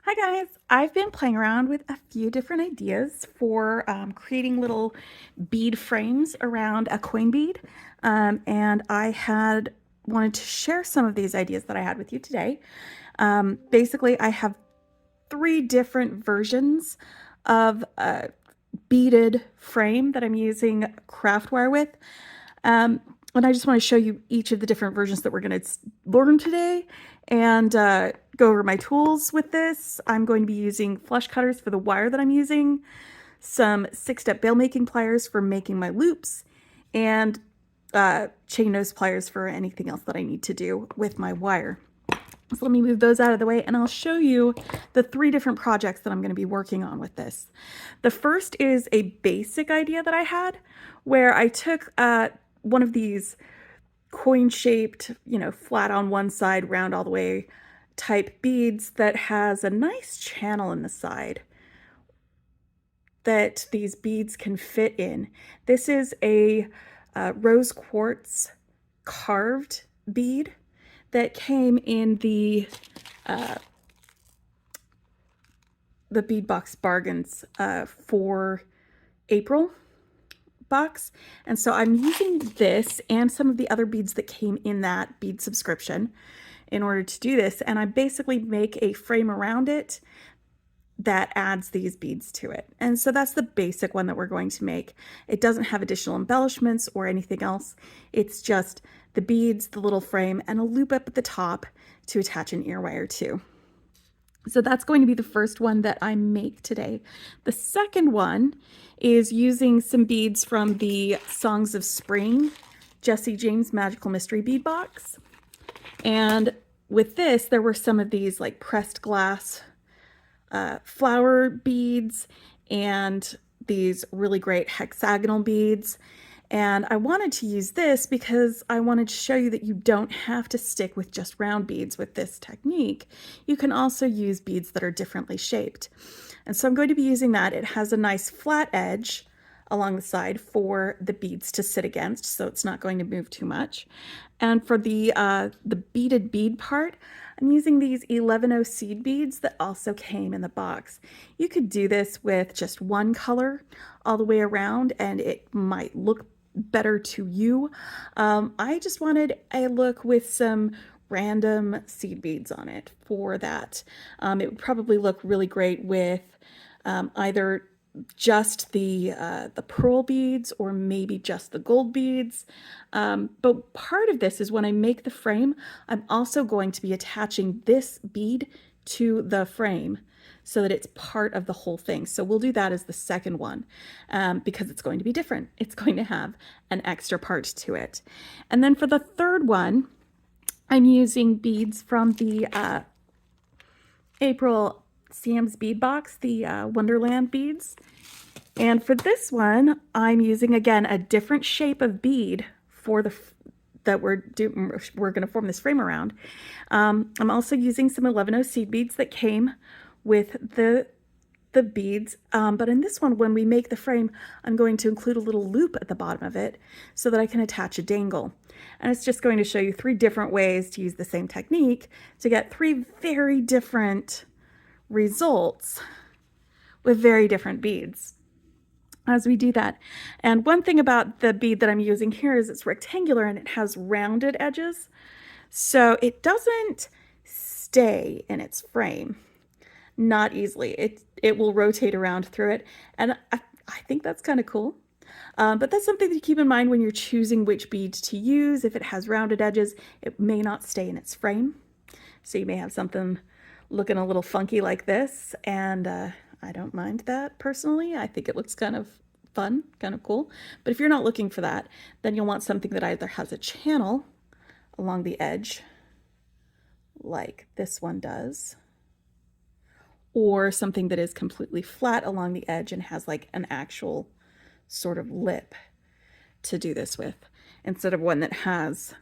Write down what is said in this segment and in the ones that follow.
Hi guys, I've been playing around with a few different ideas for creating little bead frames around a coin bead. And I had wanted to share some of these ideas that I had with you today. Basically, I have three different versions of a beaded frame that I'm using craft wire with. And I just want to show you each of the different versions that we're going to learn today and go over my tools with this. I'm going to be using flush cutters for the wire that I'm using, some 6-step bail making pliers for making my loops, and chain nose pliers for anything else that I need to do with my wire. So let me move those out of the way and I'll show you the three different projects that I'm going to be working on with this. The first is a basic idea that I had where I took one of these coin-shaped, flat on one side, round all the way type beads that has a nice channel in the side that these beads can fit in. This is a rose quartz carved bead that came in the Bead Box Bargains for April box. And so I'm using this and some of the other beads that came in that bead subscription in order to do this. And I basically make a frame around it that adds these beads to it. And so that's the basic one that we're going to make. It doesn't have additional embellishments or anything else. It's just the beads, the little frame, and a loop up at the top to attach an ear wire to. So that's going to be the first one that I make today. The second one is using some beads from the Songs of Spring Jesse James Magical Mystery Bead Box. And with this, there were some of these like pressed glass flower beads and these really great hexagonal beads. And I wanted to use this because I wanted to show you that you don't have to stick with just round beads with this technique. You can also use beads that are differently shaped. And so I'm going to be using that. It has a nice flat edge along the side for the beads to sit against, so it's not going to move too much. And for the beaded bead part, I'm using these 11-0 seed beads that also came in the box. You could do this with just one color all the way around and it might look better to you. I just wanted a look with some random seed beads on it for that. It would probably look really great with either just the pearl beads or maybe just the gold beads. But part of this is when I make the frame, I'm also going to be attaching this bead to the frame so that it's part of the whole thing. So we'll do that as the second one because it's going to be different. It's going to have an extra part to it. And then for the third one, I'm using beads from the April Sam's Bead Box, the Wonderland beads. And for this one, I'm using, again, a different shape of bead for the that we're going to form this frame around. I'm also using some 11-0 seed beads that came with the beads, but in this one, when we make the frame, I'm going to include a little loop at the bottom of it so that I can attach a dangle. And it's just going to show you three different ways to use the same technique to get three very different results with very different beads as we do that. And one thing about the bead that I'm using here is it's rectangular and it has rounded edges, so it doesn't stay in its frame, not easily. It will rotate around through it, and I think that's kind of cool. But that's something to keep in mind when you're choosing which bead to use. If it has rounded edges, it may not stay in its frame, so you may have something looking a little funky like this, and I don't mind that personally. I think it looks kind of fun, kind of cool. But if you're not looking for that, then you'll want something that either has a channel along the edge, like this one does, or something that is completely flat along the edge and has like an actual sort of lip to do this with, instead of one that has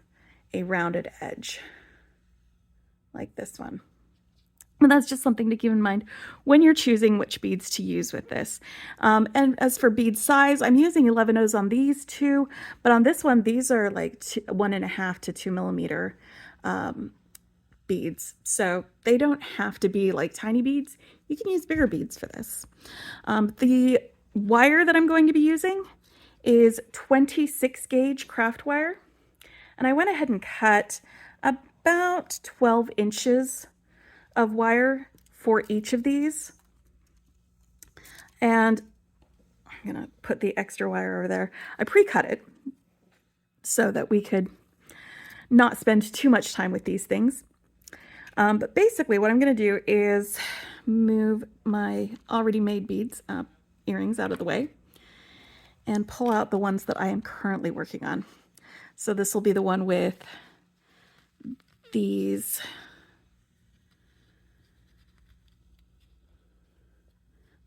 a rounded edge like this one. And that's just something to keep in mind when you're choosing which beads to use with this. And as for bead size, I'm using 11-0s on these two, but on this one, these are like 1.5 to 2 millimeter beads. So they don't have to be like tiny beads. You can use bigger beads for this. The wire that I'm going to be using is 26 gauge craft wire. And I went ahead and cut about 12 inches of wire for each of these. And I'm going to put the extra wire over there. I pre-cut it so that we could not spend too much time with these things. But basically what I'm going to do is move my already made beads, earrings out of the way, and pull out the ones that I am currently working on. So this will be the one with these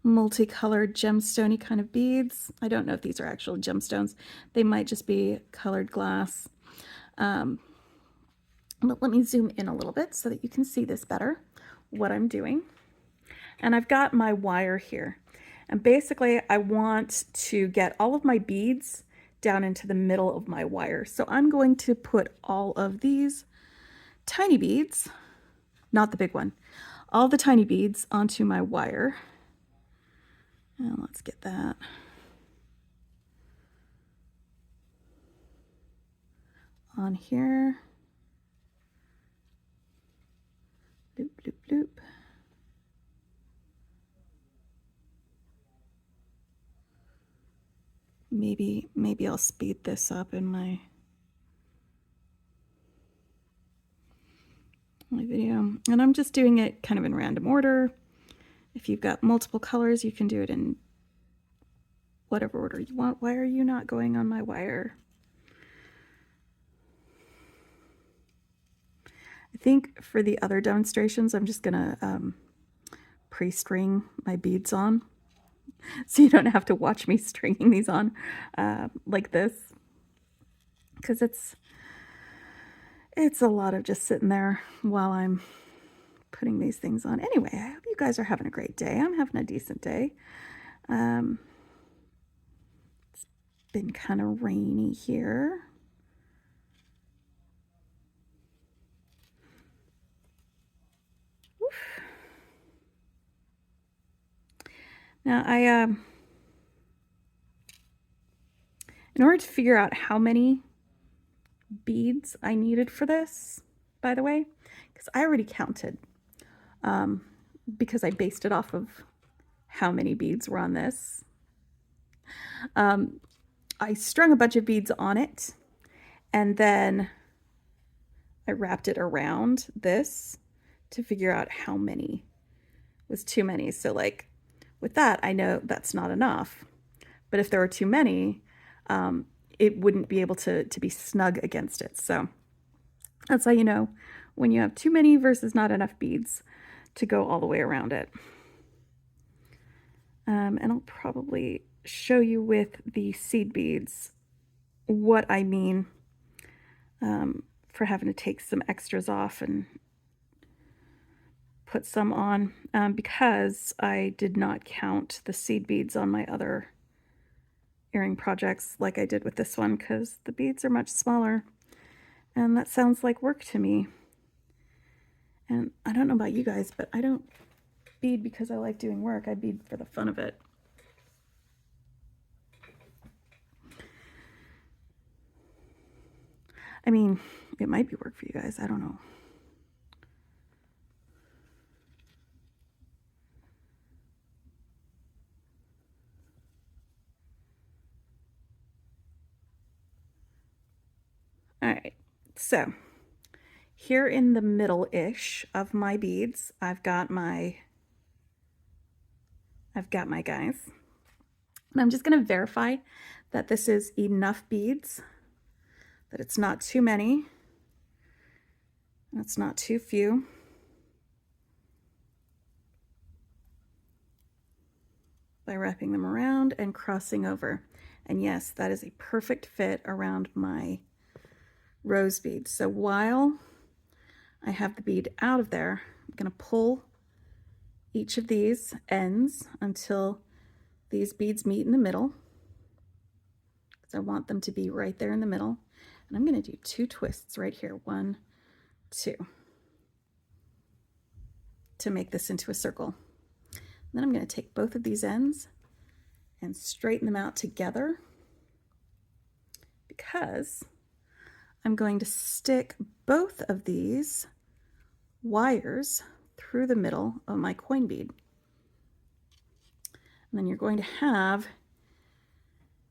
multicolored gemstone-y kind of beads. I don't know if these are actual gemstones. They might just be colored glass. But let me zoom in a little bit so that you can see this better, what I'm doing. And I've got my wire here. And basically I want to get all of my beads down into the middle of my wire. So I'm going to put all of these tiny beads, not the big one, all the tiny beads onto my wire. And let's get that on here. Bloop, bloop, bloop. Maybe I'll speed this up in my video. And I'm just doing it kind of in random order. If you've got multiple colors, you can do it in whatever order you want. Why are you not going on my wire? I think for the other demonstrations, I'm just gonna pre-string my beads on, so you don't have to watch me stringing these on like this, because it's a lot of just sitting there while I'm putting these things on. Anyway, I hope you guys are having a great day. I'm having a decent day. It's been kind of rainy here. Oof. Now in order to figure out how many beads I needed for this, by the way, because I already counted, because I based it off of how many beads were on this. I strung a bunch of beads on it, and then I wrapped it around this to figure out how many was too many. So like with that, I know that's not enough, but if there were too many, it wouldn't be able to be snug against it. So that's how you know when you have too many versus not enough beads to go all the way around it. And I'll probably show you with the seed beads what I mean for having to take some extras off and put some on, because I did not count the seed beads on my other earring projects like I did with this one, because the beads are much smaller, and that sounds like work to me. And I don't know about you guys, but I don't bead because I like doing work. I bead for the fun of it. I mean, it might be work for you guys. I don't know. All right, so here in the middle-ish of my beads, I've got my guys. And I'm just going to verify that this is enough beads, that it's not too many, and it's not too few. By wrapping them around and crossing over. And yes, that is a perfect fit around my rose beads. So while I have the bead out of there, I'm going to pull each of these ends until these beads meet in the middle, because I want them to be right there in the middle. And I'm going to do 2 twists right here. 1, 2. to make this into a circle. Then I'm going to take both of these ends and straighten them out together, because I'm going to stick both of these wires through the middle of my coin bead. And then you're going to have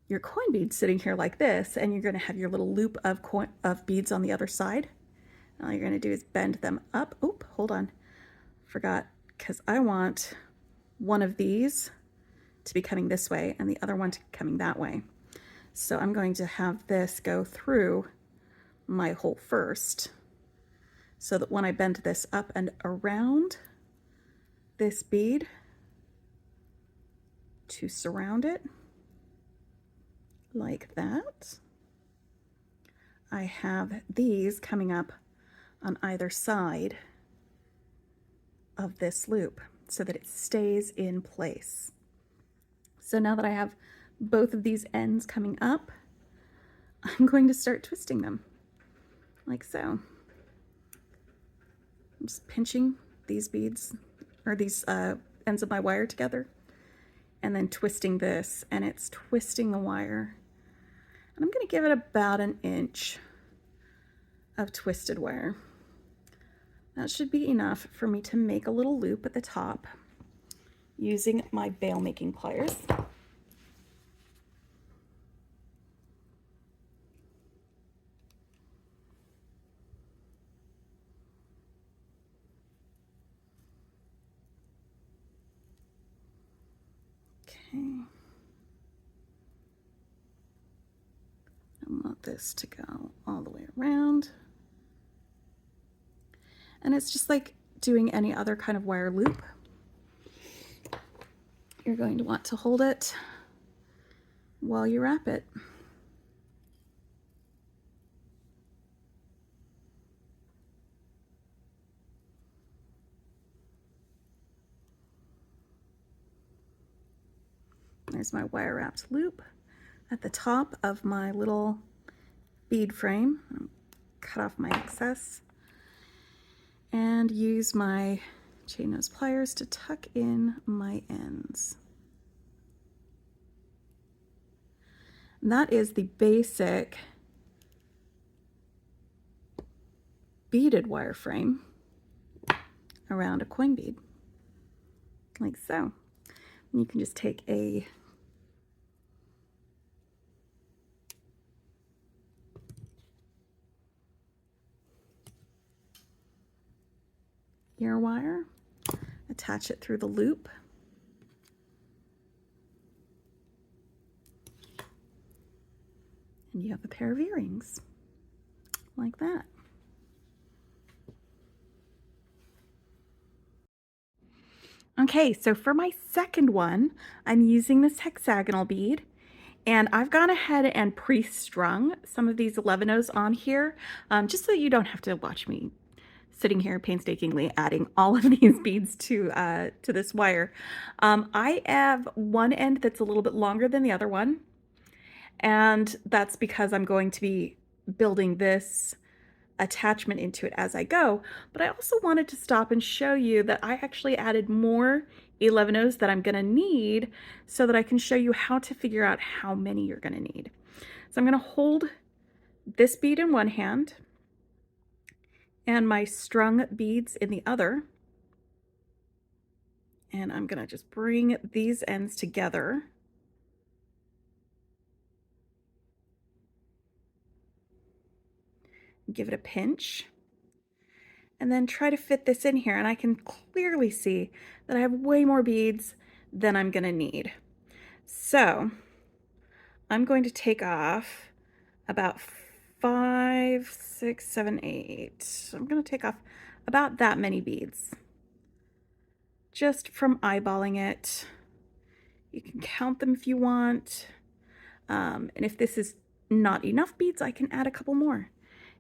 your coin bead sitting here like this, and you're going to have your little loop of beads on the other side. And all you're going to do is bend them up. Oop, hold on. Forgot, because I want one of these to be coming this way and the other one to be coming that way. So I'm going to have this go through my hole first, so that when I bend this up and around this bead to surround it like that, I have these coming up on either side of this loop so that it stays in place. So now that I have both of these ends coming up, I'm going to start twisting them like so. I'm just pinching these beads, or these ends of my wire together, and then twisting this, and it's twisting the wire. And I'm going to give it about 1 inch of twisted wire. That should be enough for me to make a little loop at the top using my bail making pliers. Okay. I want this to go all the way around. And it's just like doing any other kind of wire loop. You're going to want to hold it while you wrap it. There's my wire wrapped loop at the top of my little bead frame. Cut off my excess and use my chain nose pliers to tuck in my ends. And that is the basic beaded wireframe around a coin bead, like so. And you can just take a ear wire, attach it through the loop, and you have a pair of earrings like that. Okay, so for my second one, I'm using this hexagonal bead, and I've gone ahead and pre-strung some of these 11-ohs on here, just so you don't have to watch me sitting here painstakingly adding all of these beads to this wire. I have one end that's a little bit longer than the other one, and that's because I'm going to be building this attachment into it as I go. But I also wanted to stop and show you that I actually added more 11-ohs that I'm gonna need, so that I can show you how to figure out how many you're gonna need. So I'm gonna hold this bead in one hand and my strung beads in the other. And I'm gonna just bring these ends together. Give it a pinch. And then try to fit this in here. And I can clearly see that I have way more beads than I'm gonna need. So I'm going to take off about 5, 6, 7, 8. I'm gonna take off about that many beads, just from eyeballing it. You can count them if you want. And if this is not enough beads, I can add a couple more.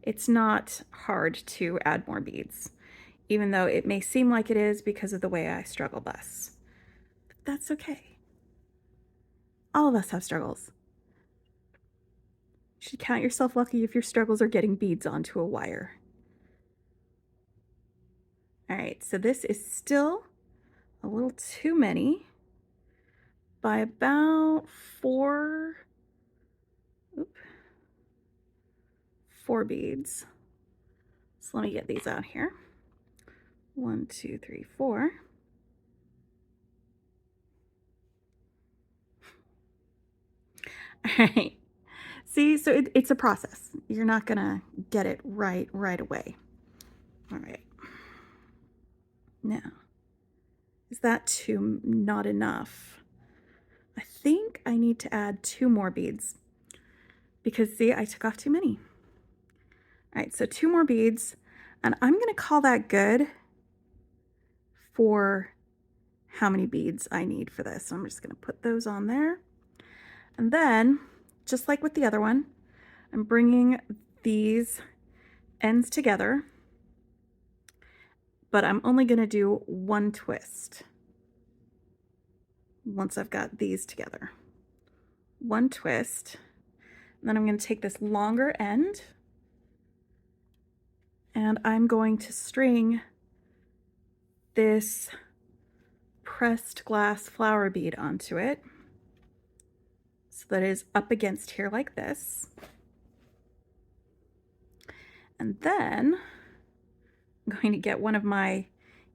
It's not hard to add more beads, even though it may seem like it is because of the way I struggle thus. But that's okay. All of us have struggles. You should count yourself lucky if your struggles are getting beads onto a wire. All right, so this is still a little too many by about four beads. So let me get these out here. 1, 2, 3, 4. All right. See, so it's a process. You're not gonna get it right away. All right. Now, is that not enough? I think I need to add 2 more beads because see, I took off too many. All right, so 2 more beads, and I'm gonna call that good for how many beads I need for this. So I'm just gonna put those on there. And then, just like with the other one, I'm bringing these ends together, but I'm only gonna do 1 twist once I've got these together. 1 twist, and then I'm gonna take this longer end and I'm going to string this pressed glass flower bead onto it so that it is up against here like this. And then I'm going to get one of my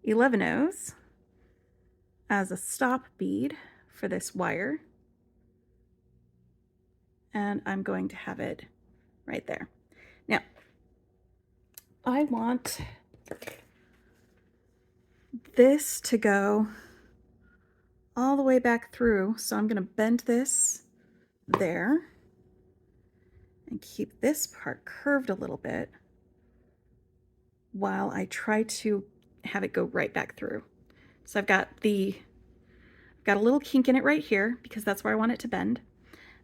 11-ohs as a stop bead for this wire. And I'm going to have it right there. Now, I want this to go all the way back through. So I'm going to bend this there and keep this part curved a little bit while I try to have it go right back through. So I've got a little kink in it right here because that's where I want it to bend.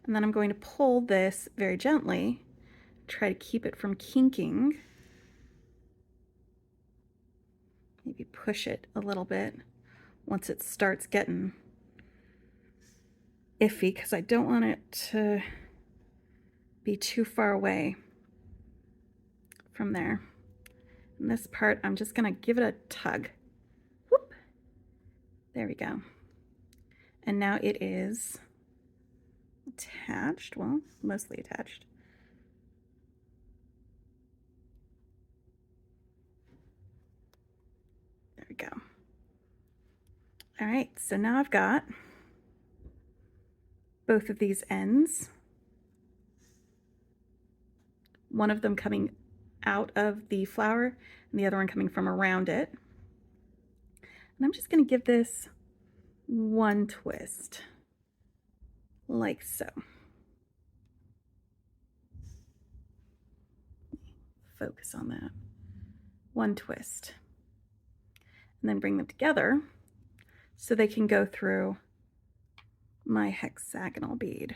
And then I'm going to pull this very gently, try to keep it from kinking. Maybe push it a little bit once it starts getting iffy because I don't want it to be too far away from there. And this part, I'm just gonna give it a tug. Whoop. There we go. And now it is attached, well, mostly attached. There we go. All right, so now I've got both of these ends, one of them coming out of the flower and the other one coming from around it. And I'm just going to give this 1 twist, like so. Focus on that. 1 twist. And then bring them together so they can go through my hexagonal bead.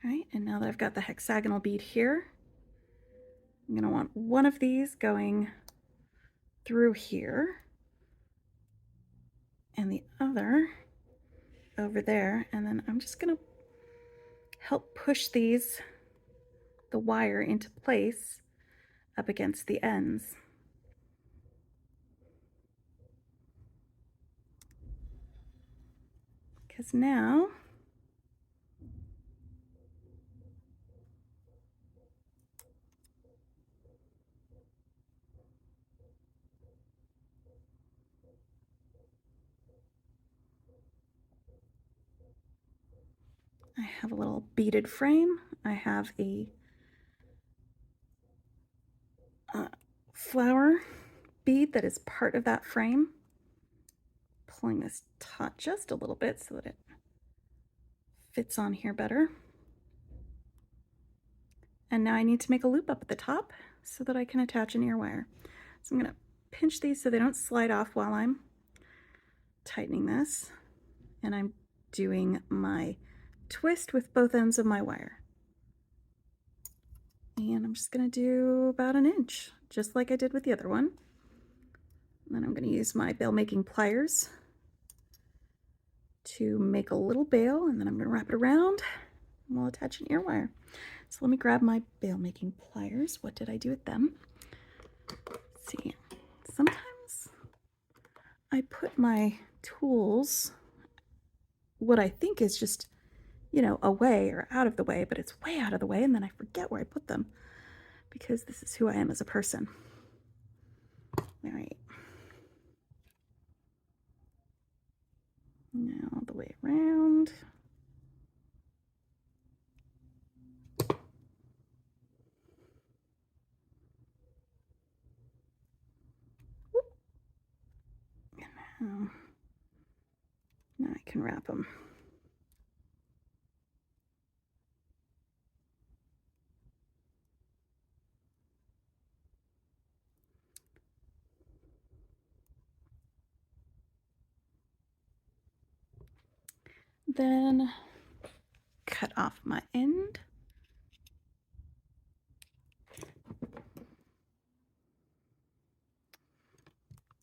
All right, and now that I've got the hexagonal bead here, I'm going to want one of these going through here and the other over there. And then I'm just going to help push the wire into place up against the ends. Because now I have a little beaded frame. I have a flower bead that is part of that frame. Pulling this taut just a little bit so that it fits on here better. And now I need to make a loop up at the top so that I can attach an ear wire. So I'm going to pinch these so they don't slide off while I'm tightening this. And I'm doing my twist with both ends of my wire. And I'm just going to do about 1 inch, just like I did with the other one. And then I'm going to use my bail making pliers to make a little bail, and then I'm going to wrap it around and we'll attach an ear wire. So let me grab my bail making pliers. What did I do with them? Let's see, sometimes I put my tools, what I think is just, you know, away or out of the way, but it's way out of the way, and then I forget where I put them because this is who I am as a person. All right. Now all the way around. Now I can wrap them. Then cut off my end.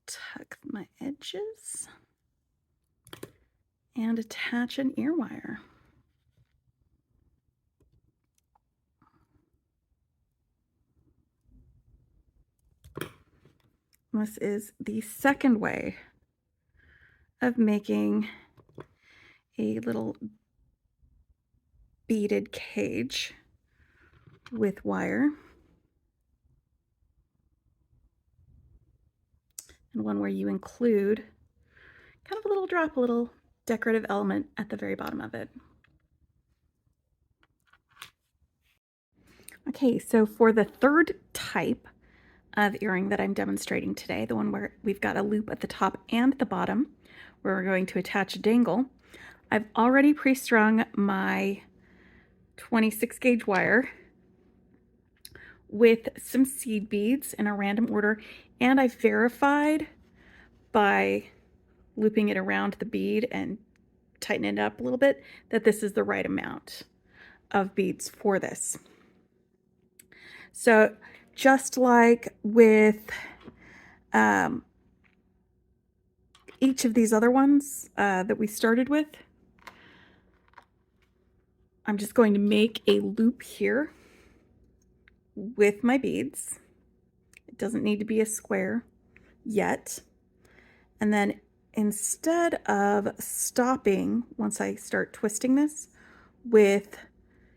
Tuck my edges and attach an ear wire. This is the second way of making a little beaded cage with wire, and one where you include kind of a little drop, a little decorative element at the very bottom of it. Okay, so for the third type of earring that I'm demonstrating today, the one where we've got a loop at the top and the bottom, where we're going to attach a dangle, I've already pre-strung my 26 gauge wire with some seed beads in a random order, and I've verified by looping it around the bead and tightening it up a little bit that this is the right amount of beads for this. So just like with each of these other ones that we started with, I'm just going to make a loop here with my beads. It doesn't need to be a square yet. And then instead of stopping once I start twisting this with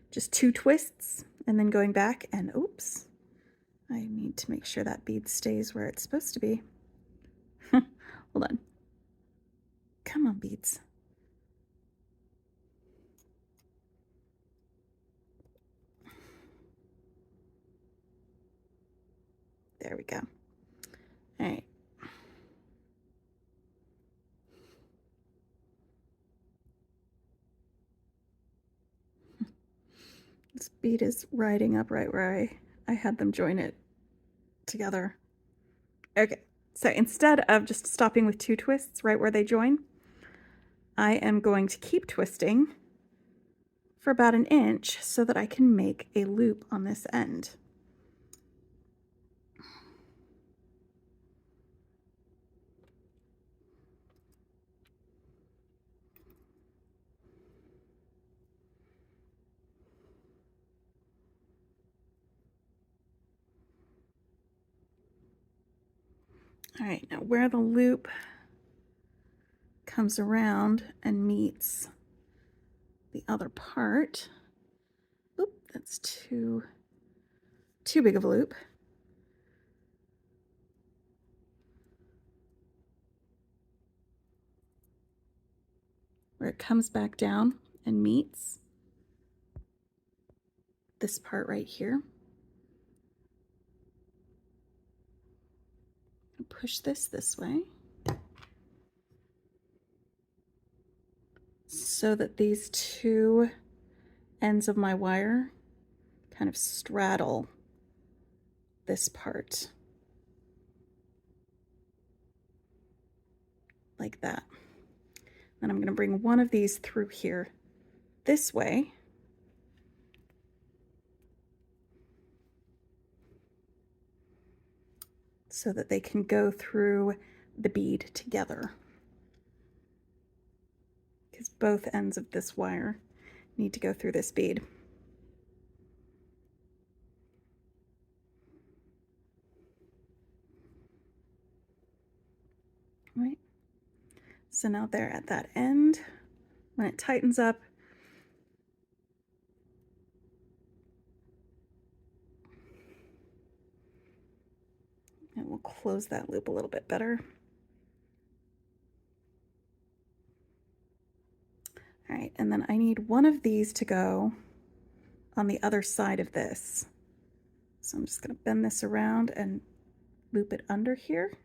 just 2 twists and then going back, and oops, I need to make sure that bead stays where it's supposed to be. Hold on. Come on, beads. There we go. All right. This bead is riding up right where I had them join it together. Okay, so instead of just stopping with 2 twists right where they join, I am going to keep twisting for about 1 inch so that I can make a loop on this end. All right, now where the loop comes around and meets the other part, oop, that's too big of a loop. Where it comes back down and meets this part right here. Push this way so that these 2 ends of my wire kind of straddle this part like that. Then I'm going to bring one of these through here this way, so that they can go through the bead together, because both ends of this wire need to go through this bead. right? So now they're at that end. When it tightens up, and we'll close that loop a little bit better. All right, and then I need one of these to go on the other side of this. So I'm just going to bend this around and loop it under here.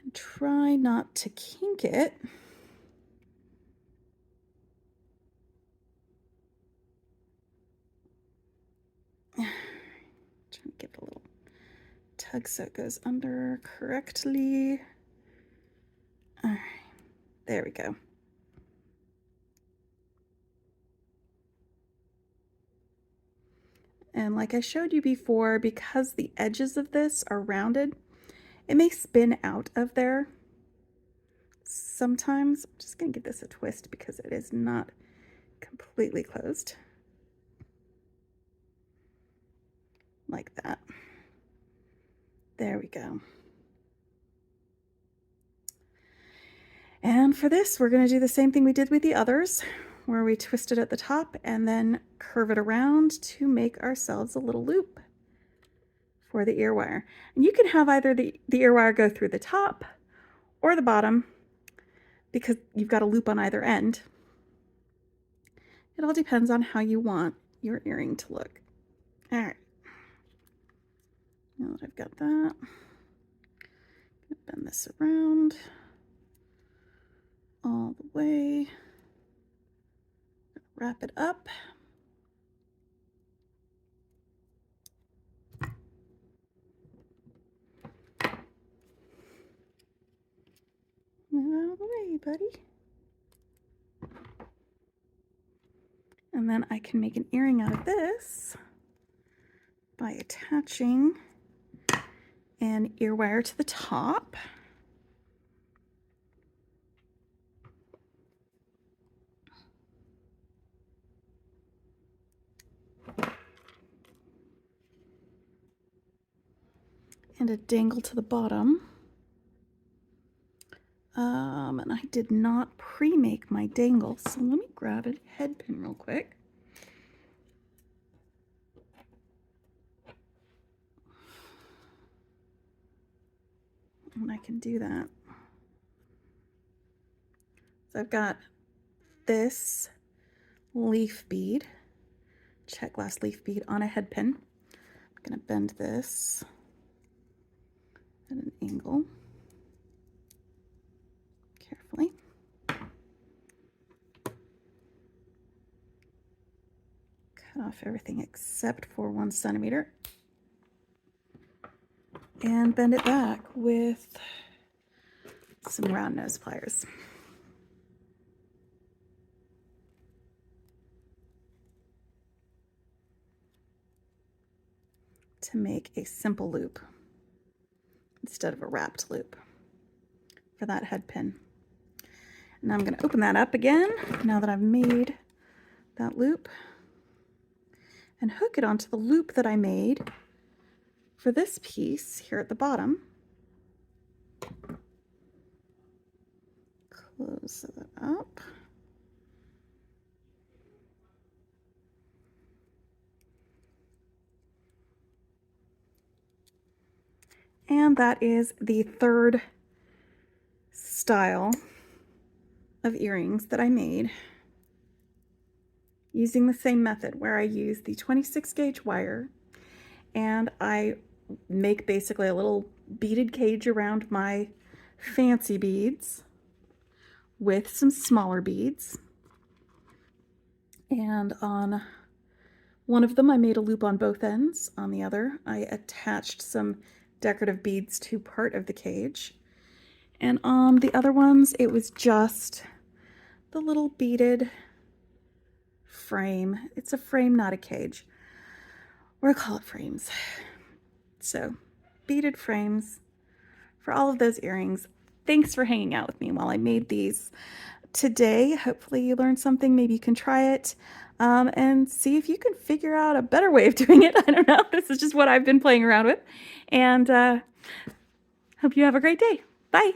And try not to kink it. Trying to give it a little tug so it goes under correctly. All right, there we go. And like I showed you before, because the edges of this are rounded, it may spin out of there sometimes. I'm just going to give this a twist because it is not completely closed. Like that. There we go. And for this, we're going to do the same thing we did with the others, where we twist it at the top and then curve it around to make ourselves a little loop for the ear wire. And you can have either the ear wire go through the top or the bottom because you've got a loop on either end. It all depends on how you want your earring to look. All right. Now that I've got that, I'm gonna bend this around all the way, wrap it up. Move out of the way, buddy. And then I can make an earring out of this by attaching an ear wire to the top. And a dangle to the bottom. And I did not pre-make my dangle, so let me grab a head pin real quick. And I can do that. So I've got this leaf bead, check glass leaf bead on a head pin. I'm going to bend this at an angle carefully. Cut off everything except for 1 centimeter. And bend it back with some round nose pliers. To make a simple loop instead of a wrapped loop for that head pin. Now I'm going to open that up again now that I've made that loop and hook it onto the loop that I made for this piece here at the bottom. Close that up. And that is the third style of earrings that I made using the same method, where I use the 26 gauge wire and I make basically a little beaded cage around my fancy beads with some smaller beads. And on one of them I made a loop on both ends. On the other I attached some decorative beads to part of the cage. And on the other ones it was just the little beaded frame. It's a frame, not a cage. Or I call it frames. So, beaded frames for all of those earrings. Thanks for hanging out with me while I made these. today. Hopefully you learned something. Maybe you can try it and see if you can figure out a better way of doing it. I don't know. This is just what I've been playing around with. And hope you have a great day. Bye.